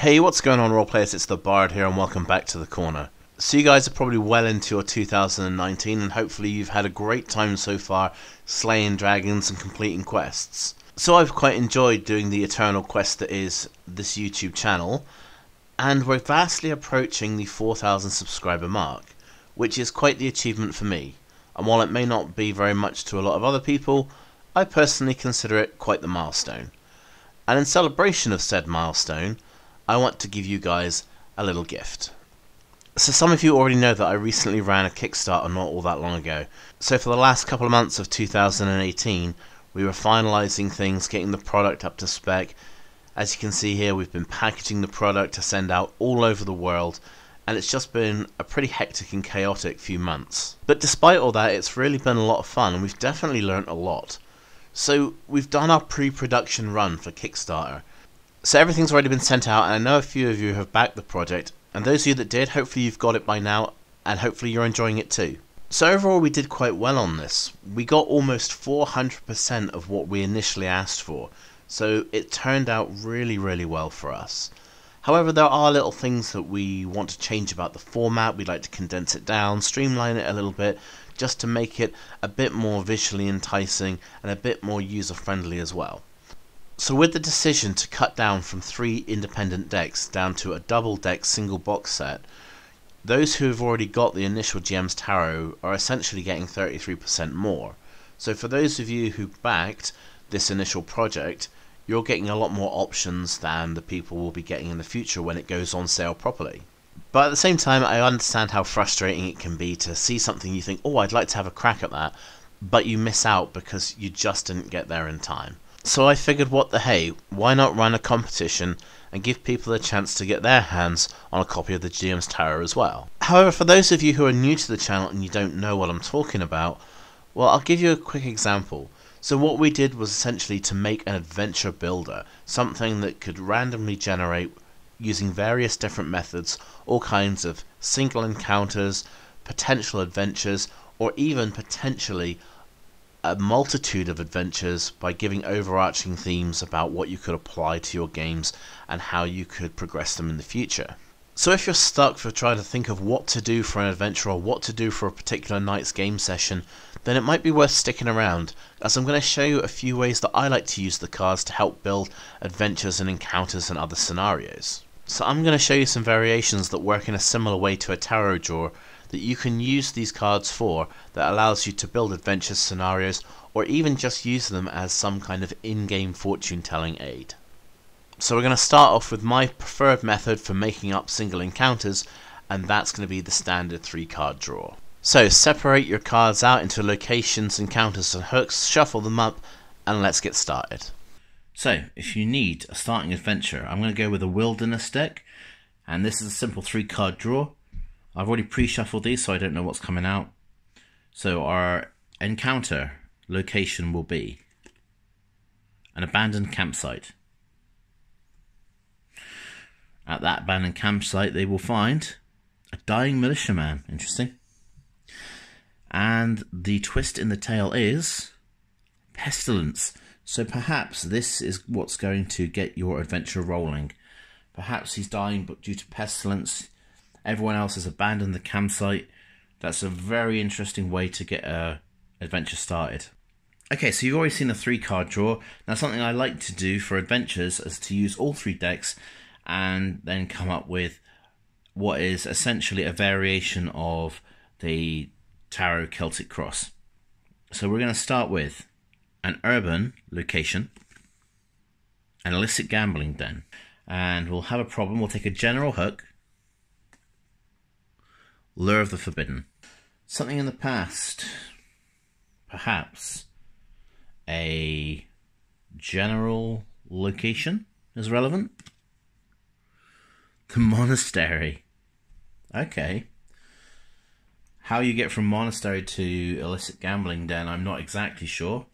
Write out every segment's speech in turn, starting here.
Hey, what's going on, role players? It's the Bard here, and welcome back to the corner. So you guys are probably well into your 2019, and hopefully you've had a great time so far slaying dragons and completing quests. So I've quite enjoyed doing the eternal quest that is this YouTube channel, and we're vastly approaching the 4,000 subscriber mark, which is quite the achievement for me. And while it may not be very much to a lot of other people, I personally consider it quite the milestone. And in celebration of said milestone, I want to give you guys a little gift. So some of you already know that I recently ran a Kickstarter not all that long ago. So for the last couple of months of 2018, we were finalising things, getting the product up to spec. As you can see here, we've been packaging the product to send out all over the world, and it's just been a pretty hectic and chaotic few months. But despite all that, it's really been a lot of fun, and we've definitely learnt a lot. So we've done our pre-production run for Kickstarter. So everything's already been sent out, and I know a few of you have backed the project, and those of you that did, hopefully you've got it by now, and hopefully you're enjoying it too. So overall we did quite well on this. We got almost 400% of what we initially asked for, so it turned out really well for us. However, there are little things that we want to change about the format. We'd like to condense it down, streamline it a little bit, just to make it a bit more visually enticing and a bit more user-friendly as well. So with the decision to cut down from 3 independent decks down to a double deck single box set, those who have already got the initial GMsTarot are essentially getting 33% more. So for those of you who backed this initial project, you're getting a lot more options than the people will be getting in the future when it goes on sale properly. But at the same time, I understand how frustrating it can be to see something you think, oh, I'd like to have a crack at that, but you miss out because you just didn't get there in time. So I figured, what the hey, why not run a competition and give people a chance to get their hands on a copy of the GMsTarot as well. However, for those of you who are new to the channel and you don't know what I'm talking about, well, I'll give you a quick example. So what we did was essentially to make an adventure builder, something that could randomly generate, using various different methods, all kinds of single encounters, potential adventures, or even potentially a multitude of adventures by giving overarching themes about what you could apply to your games and how you could progress them in the future. So if you're stuck for trying to think of what to do for an adventure or what to do for a particular night's game session, then it might be worth sticking around, as I'm going to show you a few ways that I like to use the cards to help build adventures and encounters and other scenarios. So I'm going to show you some variations that work in a similar way to a tarot draw that you can use these cards for, that allows you to build adventure scenarios or even just use them as some kind of in-game fortune telling aid. So we're going to start off with my preferred method for making up single encounters, and that's going to be the standard 3-card draw. So separate your cards out into locations, encounters and hooks, shuffle them up, and let's get started. So if you need a starting adventure, I'm going to go with a wilderness deck, and this is a simple 3-card draw. I've already pre-shuffled these, so I don't know what's coming out. So our encounter location will be an abandoned campsite. At that abandoned campsite, they will find a dying militiaman. Interesting. And the twist in the tale is pestilence. So perhaps this is what's going to get your adventure rolling. Perhaps he's dying but due to pestilence. Everyone else has abandoned the campsite. That's a very interesting way to get an adventure started. Okay, so you've already seen a 3-card draw. Now something I like to do for adventures is to use all 3 decks and then come up with what is essentially a variation of the Tarot Celtic Cross. So we're going to start with an urban location, an illicit gambling den, and we'll have a problem. We'll take a general hook, Lure of the Forbidden. Something in the past. Perhaps a general location is relevant. The monastery. Okay. How you get from monastery to illicit gambling den, I'm not exactly sure.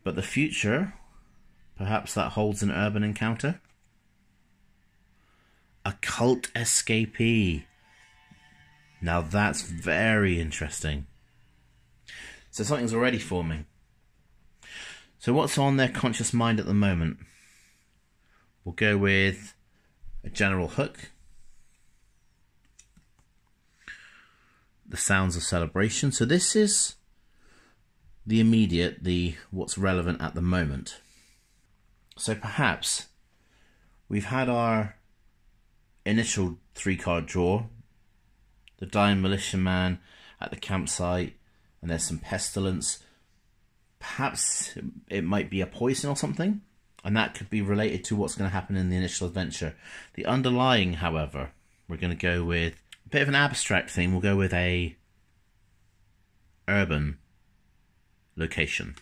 But the future, perhaps that holds an urban encounter. A cult escapee. Now that's very interesting. So something's already forming. So what's on their conscious mind at the moment? We'll go with a general hook, the sounds of celebration. So this is the immediate, what's relevant at the moment. So perhaps we've had our initial 3-card draw, the dying militiaman at the campsite, and there's some pestilence. Perhaps it might be a poison or something, and that could be related to what's going to happen in the initial adventure. The underlying, however, we're going to go with a bit of an abstract theme. We'll go with a urban location.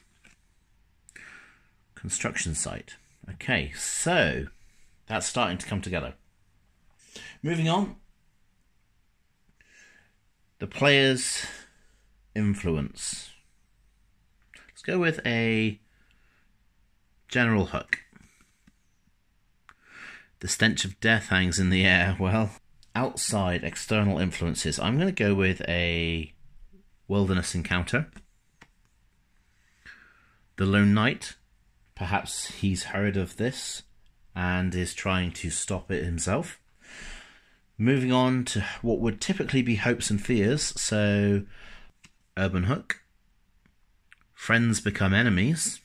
Construction site. Okay, so that's starting to come together. Moving on, the player's influence. Let's go with a general hook. The stench of death hangs in the air. Well, outside external influences, I'm going to go with a wilderness encounter. The lone knight, perhaps he's heard of this and is trying to stop it himself. Moving on to what would typically be hopes and fears, so urban hook. Friends become enemies.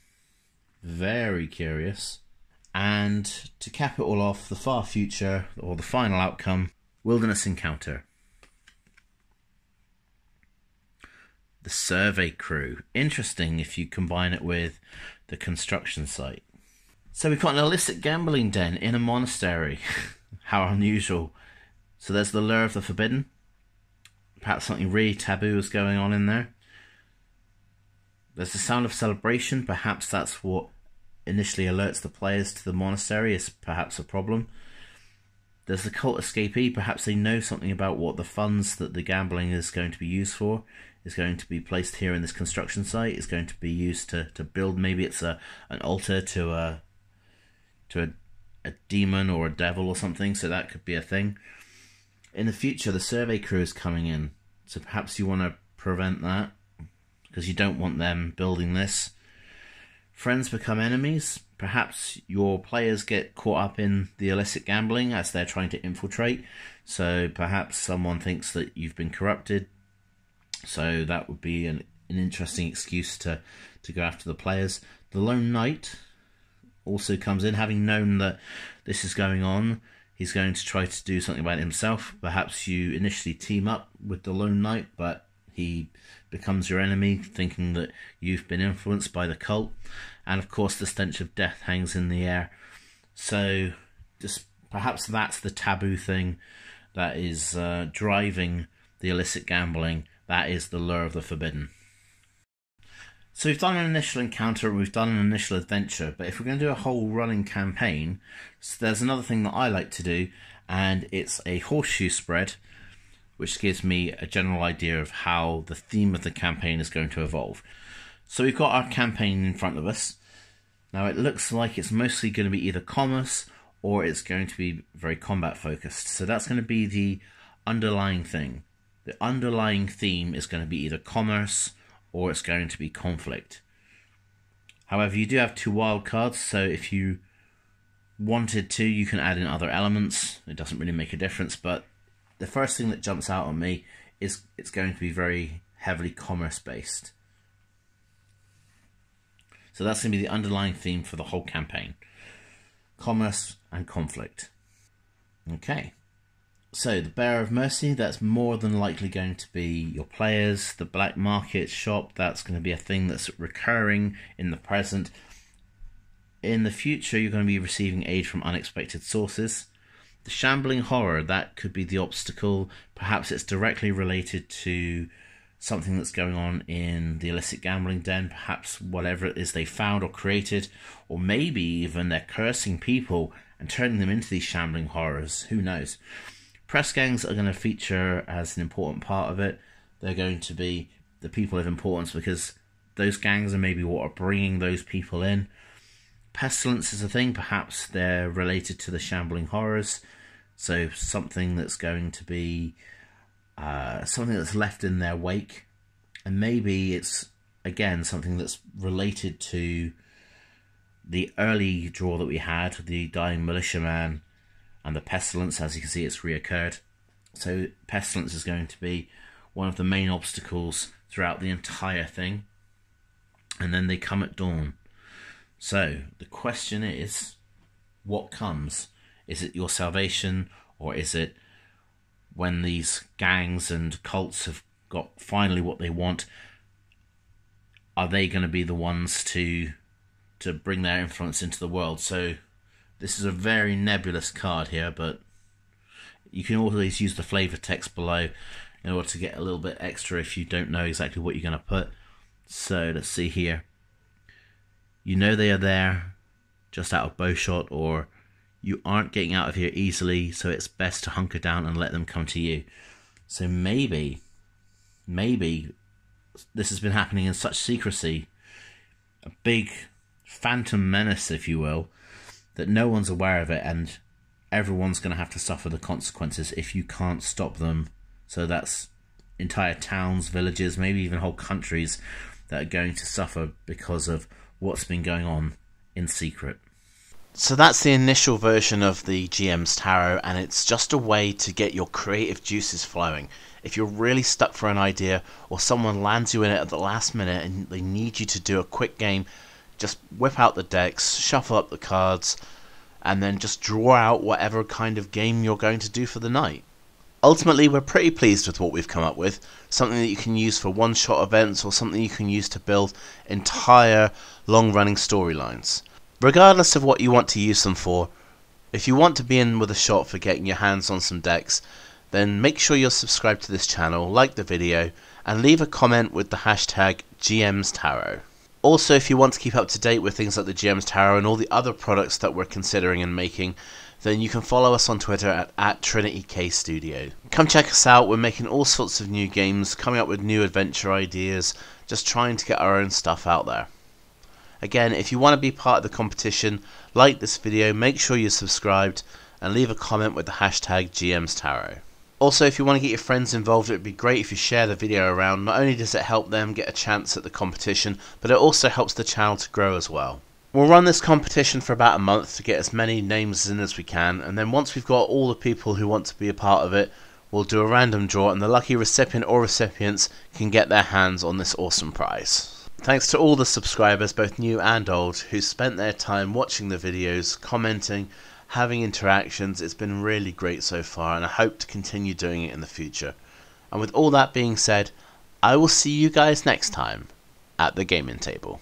Very curious. And to cap it all off, the far future, or the final outcome, wilderness encounter. The survey crew. Interesting if you combine it with the construction site. So we've got an illicit gambling den in a monastery. How unusual. So there's the lure of the forbidden. Perhaps something really taboo is going on in there. There's the sound of celebration. Perhaps that's what initially alerts the players to the monastery is perhaps a problem. There's the cult escapee. Perhaps they know something about what the funds that the gambling is going to be used for. Is going to be placed here in this construction site. Is going to be used to build. Maybe it's an altar to a demon or a devil or something. So that could be a thing. In the future, the survey crew is coming in, so perhaps you want to prevent that, because you don't want them building this. Friends become enemies. Perhaps your players get caught up in the illicit gambling as they're trying to infiltrate, so perhaps someone thinks that you've been corrupted, so that would be an interesting excuse to go after the players. The lone knight also comes in, having known that this is going on. He's going to try to do something about it himself. Perhaps you initially team up with the lone knight, but he becomes your enemy, thinking that you've been influenced by the cult. And of course, the stench of death hangs in the air. So just perhaps that's the taboo thing that is driving the illicit gambling. That is the lure of the forbidden. So we've done an initial encounter, we've done an initial adventure, but if we're going to do a whole running campaign, so there's another thing that I like to do, and it's a horseshoe spread, which gives me a general idea of how the theme of the campaign is going to evolve. So we've got our campaign in front of us. Now it looks like it's mostly going to be either commerce, or it's going to be very combat focused. So that's going to be the underlying thing. The underlying theme is going to be either commerce, or it's going to be conflict. However, you do have 2 wild cards, so if you wanted to, you can add in other elements. It doesn't really make a difference, but the first thing that jumps out on me is it's going to be very heavily commerce based. So that's going to be the underlying theme for the whole campaign. Commerce and conflict. Okay. So, the Bearer of Mercy, that's more than likely going to be your players. The Black Market Shop, that's going to be a thing that's recurring in the present. In the future, you're going to be receiving aid from unexpected sources. The Shambling Horror, that could be the obstacle. Perhaps it's directly related to something that's going on in the illicit gambling den. Perhaps whatever it is they found or created. Or maybe even they're cursing people and turning them into these Shambling Horrors. Who knows? Press gangs are going to feature as an important part of it. They're going to be the people of importance because those gangs are maybe what are bringing those people in. Pestilence is a thing. Perhaps they're related to the Shambling Horrors. So something that's going to be something that's left in their wake. And maybe it's, again, something that's related to the early draw that we had, the Dying Militiaman, and the pestilence, as you can see, it's reoccurred. So pestilence is going to be one of the main obstacles throughout the entire thing, and then they come at dawn. So the question is, what comes? Is it your salvation, or is it when these gangs and cults have got finally what they want? Are they going to be the ones to bring their influence into the world? So this is a very nebulous card here, but you can always use the flavor text below in order to get a little bit extra if you don't know exactly what you're going to put. So let's see here. You know they are there, just out of bowshot, or you aren't getting out of here easily, so it's best to hunker down and let them come to you. So maybe this has been happening in such secrecy, a big phantom menace, if you will, that no one's aware of it, and everyone's going to have to suffer the consequences if you can't stop them. So that's entire towns, villages, maybe even whole countries that are going to suffer because of what's been going on in secret. So that's the initial version of the GMsTarot, and it's just a way to get your creative juices flowing. If you're really stuck for an idea, or someone lands you in it at the last minute and they need you to do a quick game, just whip out the decks, shuffle up the cards, and then just draw out whatever kind of game you're going to do for the night. Ultimately, we're pretty pleased with what we've come up with. Something that you can use for one-shot events, or something you can use to build entire long-running storylines. Regardless of what you want to use them for, if you want to be in with a shot for getting your hands on some decks, then make sure you're subscribed to this channel, like the video, and leave a comment with the hashtag GMsTarot. Also, if you want to keep up to date with things like the GMsTarot and all the other products that we're considering and making, then you can follow us on Twitter at @TrinityKStudio. Come check us out. We're making all sorts of new games, coming up with new adventure ideas, just trying to get our own stuff out there. Again, if you want to be part of the competition, like this video, make sure you're subscribed, and leave a comment with the hashtag GMsTarot. Also, if you want to get your friends involved, it would be great if you share the video around. Not only does it help them get a chance at the competition, but it also helps the channel to grow as well. We'll run this competition for about a month to get as many names in as we can, and then once we've got all the people who want to be a part of it, we'll do a random draw, and the lucky recipient or recipients can get their hands on this awesome prize. Thanks to all the subscribers, both new and old, who spent their time watching the videos, commenting, having interactions. It's been really great so far, and I hope to continue doing it in the future. And with all that being said, I will see you guys next time at the gaming table.